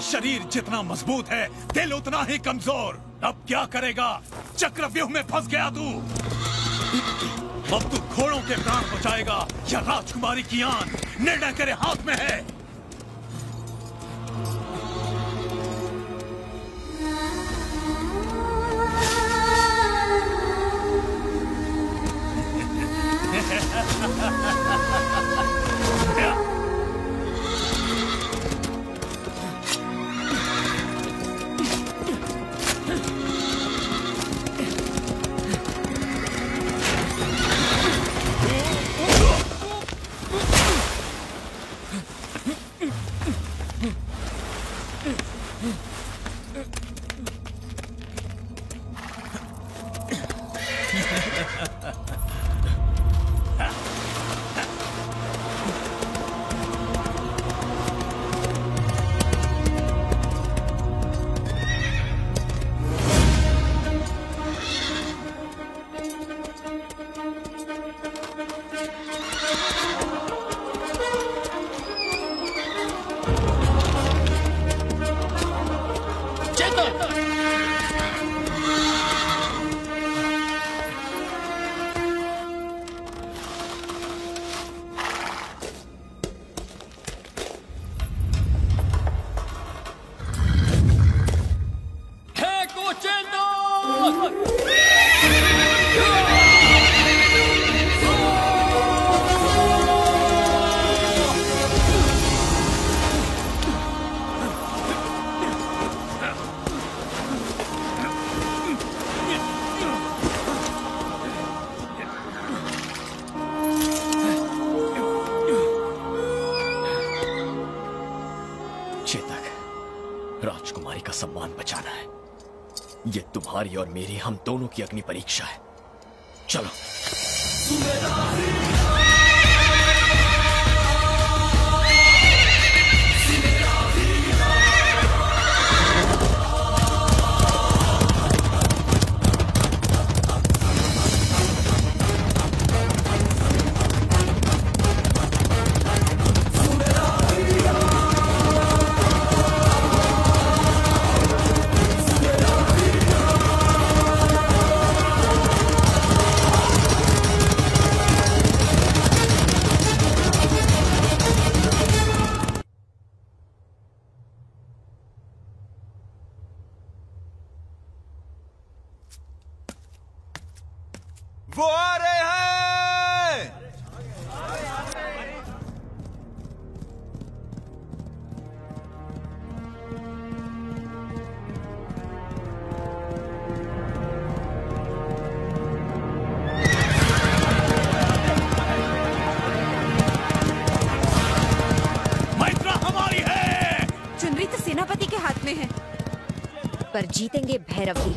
शरीर जितना मजबूत है, दिल उतना ही कमजोर। अब क्या करेगा? चक्रव्यूह में फंस गया तू। अब तू घोड़ों के प्राण बचाएगा या राजकुमारी की आन? निर्णय तेरे हाथ में है। राजकुमारी का सम्मान बचाना है। ये तुम्हारी और मेरी, हम दोनों की अग्नि परीक्षा है। चलो। वो आ रहे हैं। मैत्रा हमारी है। चुनरी तो सेनापति के हाथ में है, पर जीतेंगे भैरव ही।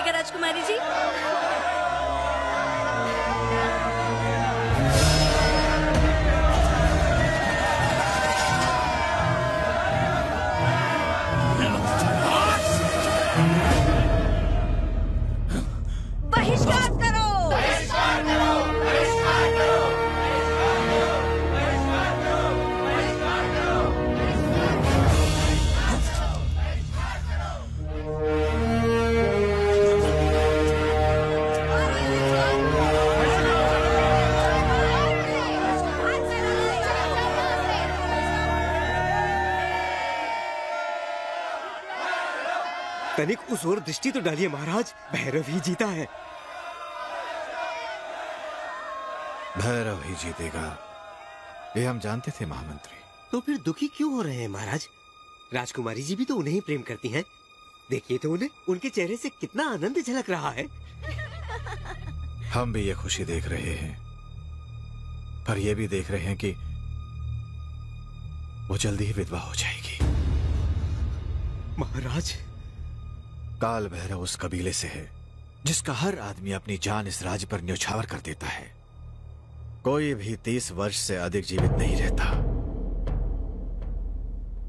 राजकुमारी जी, बहिष्कार करो। तनिक उस ओर दृष्टि तो डालिए महाराज, भैरव ही जीता है। भैरव ही जीतेगा, ये हम जानते थे महामंत्री। तो फिर दुखी क्यों हो रहे हैं महाराज? राजकुमारी जी भी तो उन्हें ही प्रेम करती हैं। देखिए तो उन्हें, उनके चेहरे से कितना आनंद झलक रहा है। हम भी ये खुशी देख रहे हैं, पर ये भी देख रहे हैं कि वो जल्दी ही विधवा हो जाएगी। महाराज, काल भैरव उस कबीले से है जिसका हर आदमी अपनी जान इस राज्य पर न्यौछावर कर देता है। कोई भी 30 वर्ष से अधिक जीवित नहीं रहता।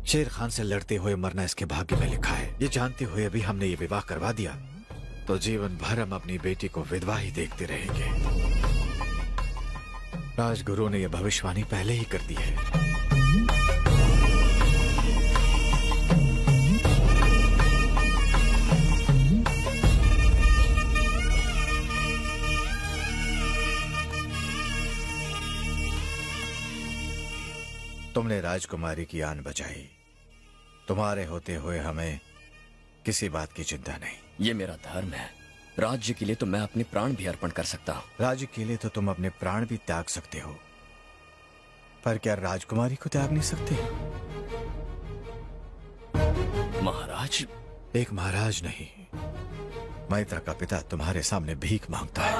शेर खान से लड़ते हुए मरना इसके भाग्य में लिखा है। ये जानते हुए भी हमने ये विवाह करवा दिया तो जीवन भर हम अपनी बेटी को विधवा ही देखते रहेंगे। राजगुरु ने यह भविष्यवाणी पहले ही कर दी है। तुमने राजकुमारी की आन बचाई। तुम्हारे होते हुए हमें किसी बात की चिंता नहीं। ये मेरा धर्म है। राज्य के लिए तो मैं अपने प्राण भी अर्पण कर सकता हूँ। राज्य के लिए तो तुम अपने प्राण भी त्याग सकते हो, पर क्या राजकुमारी को त्याग नहीं सकते? महाराज, एक महाराज नहीं, मैत्रा का पिता तुम्हारे सामने भीख मांगता है।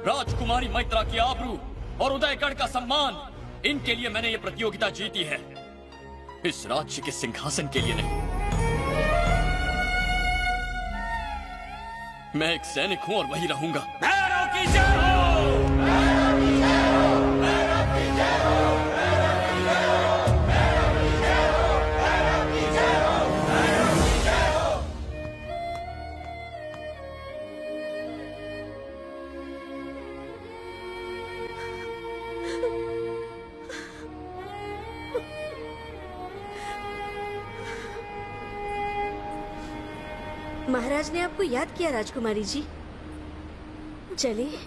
राजकुमारी मैत्रा की आबरू और उदयगढ़ का सम्मान, इनके लिए मैंने ये प्रतियोगिता जीती है, इस राज्य के सिंहासन के लिए नहीं। मैं एक सैनिक हूं और वही रहूंगा। भैरव की जय हो! भैरव की जय हो! भैरव की जय हो! भैरव की जय हो! भैरव की जय हो! भैरव की जय हो! भैरव की जय हो! महाराज ने आपको याद किया राजकुमारी जी। चलिए।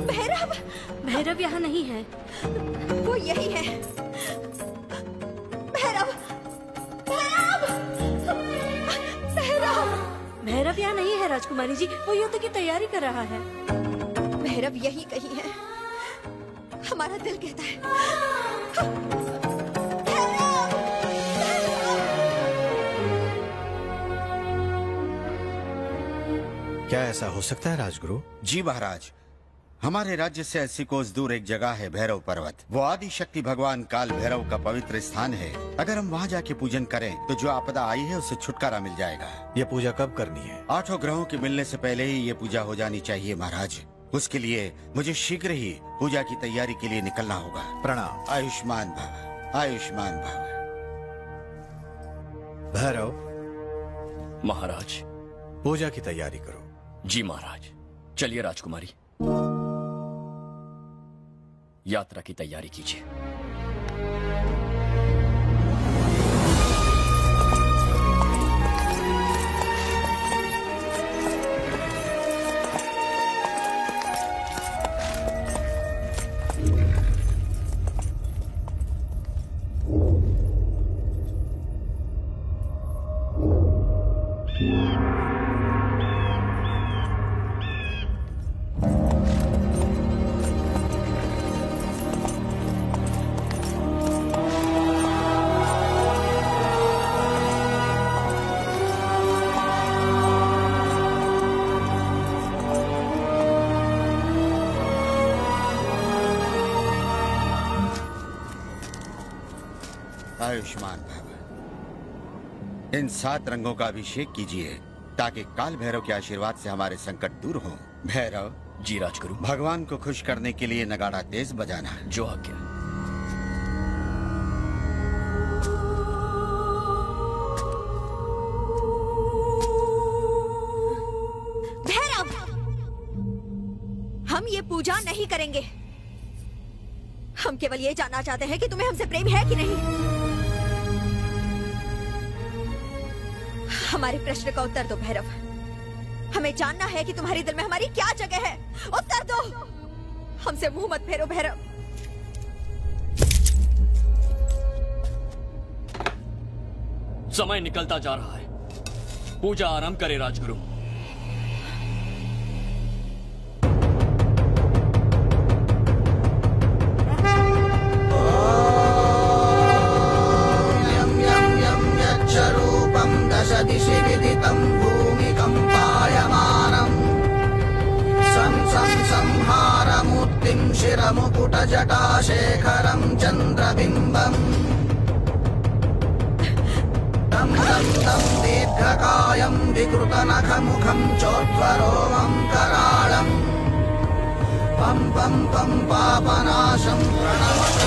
भैरव! भैरव यहाँ नहीं है। वो यही है। भैरव! भैरव! भैरव! भैरव यहाँ नहीं है राजकुमारी जी, वो युद्ध की तैयारी कर रहा है। भैरव यही कहीं है, हमारा दिल कहता है। क्या ऐसा हो सकता है राजगुरु? जी महाराज, हमारे राज्य से 80 कोस दूर एक जगह है भैरव पर्वत। वो आदि शक्ति भगवान काल भैरव का पवित्र स्थान है। अगर हम वहाँ जाके पूजन करें तो जो आपदा आई है उससे छुटकारा मिल जाएगा। ये पूजा कब करनी है? 8 ग्रहों के मिलने से पहले ही ये पूजा हो जानी चाहिए महाराज। उसके लिए मुझे शीघ्र ही पूजा की तैयारी के लिए निकलना होगा। प्रणाम। आयुष्मान भव, आयुष्मान भव। भैरव महाराज, पूजा की तैयारी करो। जी महाराज। चलिए राजकुमारी, यात्रा की तैयारी कीजिए। आयुष्मान भव। इन 7 रंगों का अभिषेक कीजिए ताकि काल भैरव के आशीर्वाद से हमारे संकट दूर हो। भैरव जी राजगुरु। भगवान को खुश करने के लिए नगाड़ा तेज बजाना है। जो आज्ञा। भैरव! हम ये पूजा नहीं करेंगे। हम केवल ये जानना चाहते हैं कि तुम्हें हमसे प्रेम है कि नहीं। हमारे प्रश्न का उत्तर दो भैरव। हमें जानना है कि तुम्हारे दिल में हमारी क्या जगह है। उत्तर दो। हमसे मुंह मत फेरो भैरव। समय निकलता जा रहा है। पूजा आरंभ करे राजगुरु। रूपम दश दिशि विदितं भूमिकंपायमानम् संहारमूर्तिं शिरमुकुटजटाशेखरं चन्द्रबिम्बम् तं दीर्घकायं विकृतनखमुखं चोद्वरोमं कराळम् पं पं पं पापनाशं प्रणव